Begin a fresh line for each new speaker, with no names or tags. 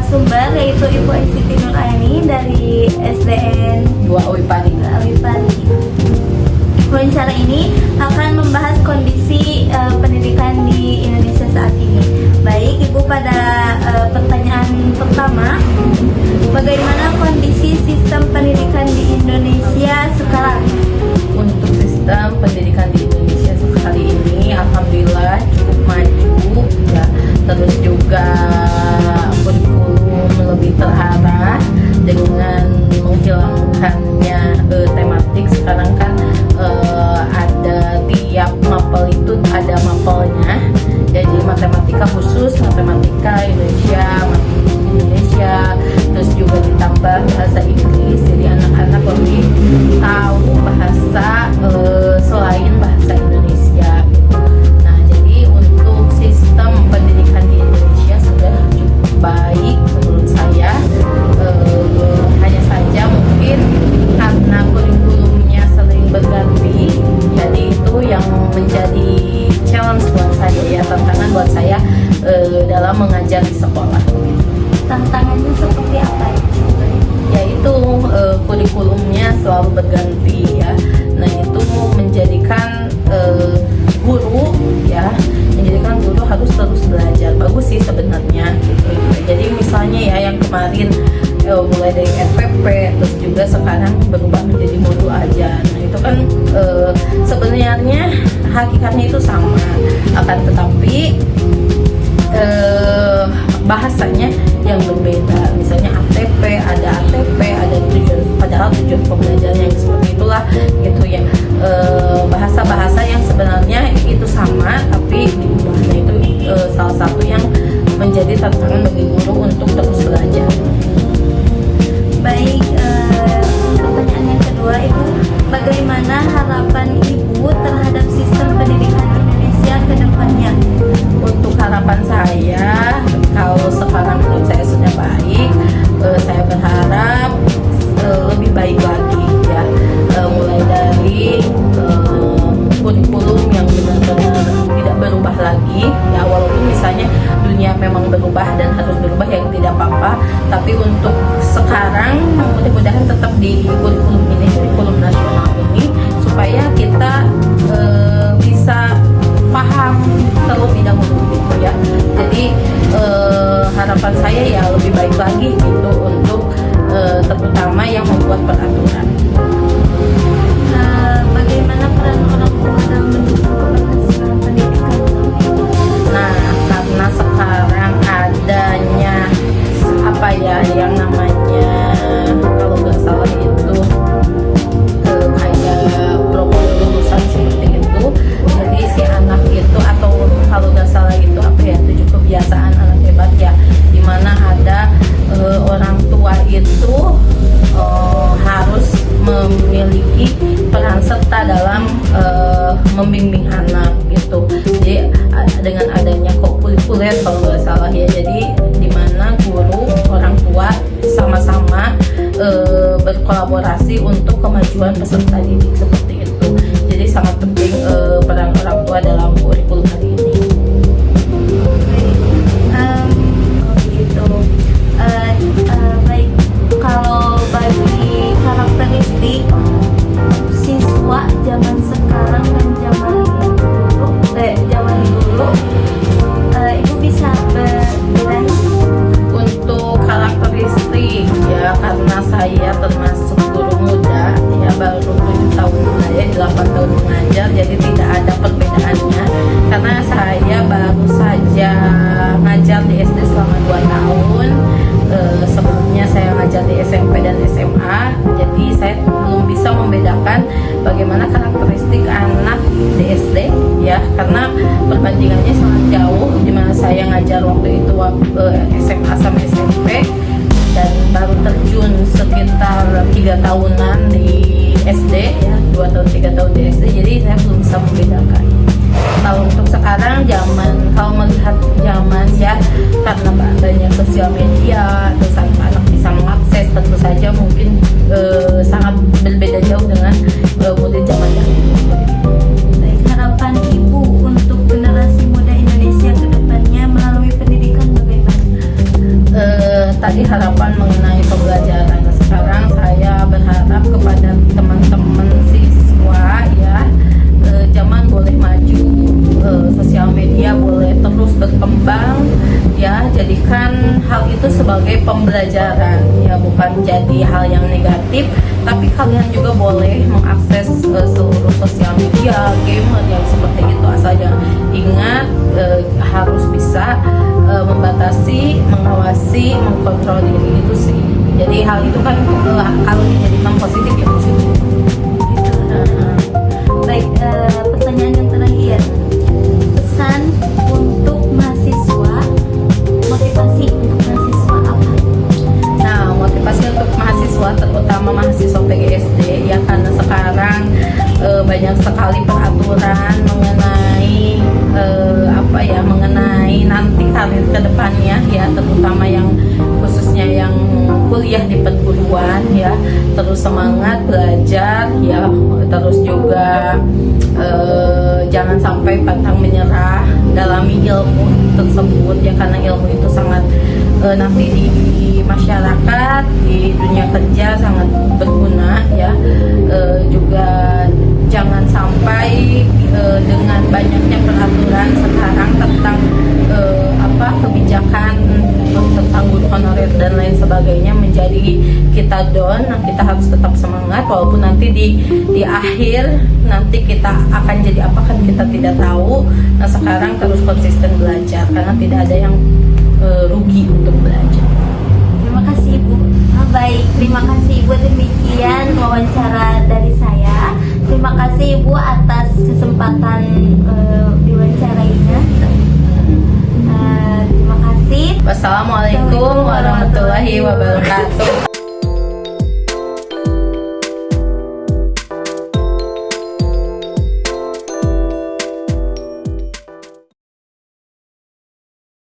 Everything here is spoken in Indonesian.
narasumber yaitu Ibu Siti Nuraini dari SDN
2 Uwi Pari.
Wawancara ini akan membahas kondisi pendidikan di Indonesia saat ini. Baik, Ibu, pada pertanyaan pertama, bagaimana kondisi sistem pendidikan di Indonesia sekarang?
Untuk sistem pendidikan di Indonesia kali ini, alhamdulillah cukup maju ya. Terus juga kurikulum lebih terarah dengan menghilangkannya tematik. Sekarang kan ada tiap mapel itu ada mapelnya, jadi matematika khusus, matematika Indonesia, terus juga ditambah bahasa Inggris, jadi anak-anak lebih tahu bahasa selain bahasa Indonesia gitu. Nah, jadi untuk sistem pendidikan di Indonesia sudah cukup baik menurut saya. Hanya saja mungkin karena kurikulumnya sering berganti, jadi itu yang menjadi challenge buat saya ya, tantangan buat saya dalam mengajar di sekolah.
Tantangannya seperti apa?
Yaitu kurikulumnya selalu berganti ya. Nah, itu menjadikan guru ya, menjadikan guru harus terus belajar. Bagus sih sebenarnya gitu. Jadi misalnya ya yang kemarin mulai dari FPP, terus juga sekarang berubah menjadi modul ajar. Nah, itu kan sebenarnya hakikatnya itu sama, akan tetapi bahasanya yang berbeda. Misalnya ATP, ada tujuan, padahal tujuan pembelajaran yang seperti itulah gitu ya. Bahasa-bahasa yang sebenarnya itu sama tapi diubah. Nah, itu salah satu yang menjadi tantangan bagi guru untuk terus belajar.
Baik, pertanyaan yang kedua, Ibu, bagaimana harapan Ibu terhadap sistem pendidikan Indonesia ke depannya?
Untuk harapan saya, kalau sekarang menurut saya sudah baik, saya berharap lebih baik lagi ya, mulai dari kurikulum yang benar-benar tidak berubah lagi ya, walaupun misalnya dunia memang berubah dan harus berubah ya tidak apa-apa, tapi untuk sekarang mudah-mudahan tetap di kurikulum ini, kurikulum nasional ini, supaya kita bisa paham terlebih dahulu gitu ya. Jadi harapan saya ya lebih baik lagi gitu untuk terutama yang membuat peraturan.
Bagaimana peran orang tua dalam mendukung keberhasilan pendidikan?
Nah, karena sekarang adanya apa ya yang namanya, kalau nggak salah itu kayak program lulusan seperti itu, jadi si anak itu, atau kalau nggak salah itu apa ya, 7 kebiasaan anak hebat ya, dimana ada orang tua itu harus memiliki peran serta dalam membimbing anak gitu. Jadi dengan adanya kopuler kalau nggak salah ya, jadi dimana guru, orang tua sama-sama berkolaborasi untuk kemajuan peserta didik seperti itu. Jadi sangat penting peran orang tua dalam kurikulum hari ini.
Baik, kalau bagi karakteristik siswa zaman sekarang dan zaman dulu, Ibu bisa berbeda?
Untuk karakteristik ya, karena saya termasuk guru muda ya, baru 7 tahun saya, 8 tahun mengajar, jadi tidak ada perbedaannya karena saya baru saja ngajar di SD selama 2 tahun. Sebelumnya saya ngajar di SMP dan SMA, jadi saya belum bisa membedakan bagaimana karakteristik anak di SD ya, karena perbandingannya sangat jauh, dimana saya ngajar waktu itu SMA sama SMP dan baru terjun sekitar 3 tahunan di SD ya, 2 tahun 3 tahun di SD, jadi saya belum bisa membedakan. Kalau untuk sekarang kalau melihat zaman ya, karena adanya sosial media, terus anak bisa mengakses, tentu saja mungkin sangat berbeda jauh dengan murid zaman dahulu.
Baik, harapan Ibu untuk generasi muda Indonesia ke depannya melalui pendidikan bagaimana?
tadi harapan mengenai pembelajaran. Nah, sekarang saya berharap kepada teman-teman siswa ya, zaman boleh maju, sosial media boleh terus berkembang ya, jadikan hal itu sebagai pembelajaran ya, bukan jadi hal yang negatif, tapi kalian juga boleh mengakses seluruh sosial media, gamer yang seperti itu, asal jangan ingat harus bisa membatasi, mengawasi, mengkontrol diri itu sih. Jadi hal itu kan kalau dijadikan positif ya positif.
Baik, pertanyaan yang terakhir, pesan untuk mahasiswa, motivasi untuk mahasiswa apa?
Nah, motivasi untuk mahasiswa, terutama mahasiswa PGSD ya, karena sekarang banyak sekali peraturan mengenai mengenai nanti karir kedepannya ya, terutama yang khususnya yang kuliah di perguruan ya, terus semangat belajar ya, terus juga jangan sampai pantang menyerah dalami ilmu tersebut ya, karena ilmu itu sangat nanti di masyarakat, di dunia kerja sangat berguna ya. Juga jangan sampai dengan banyaknya peraturan sekarang tentang kebijakan tentang guru honorer dan lain sebagainya menjadi kita down. Nah, kita harus tetap semangat walaupun nanti di akhir nanti kita akan jadi apa kan kita tidak tahu. Nah, sekarang terus konsisten belajar karena tidak ada yang rugi untuk belajar.
Terima kasih Ibu. Baik, terima kasih Ibu, demikian wawancara dari saya. Terima kasih Ibu atas kesempatan diwawancarainya. Terima kasih.
Wassalamualaikum warahmatullahi wabarakatuh.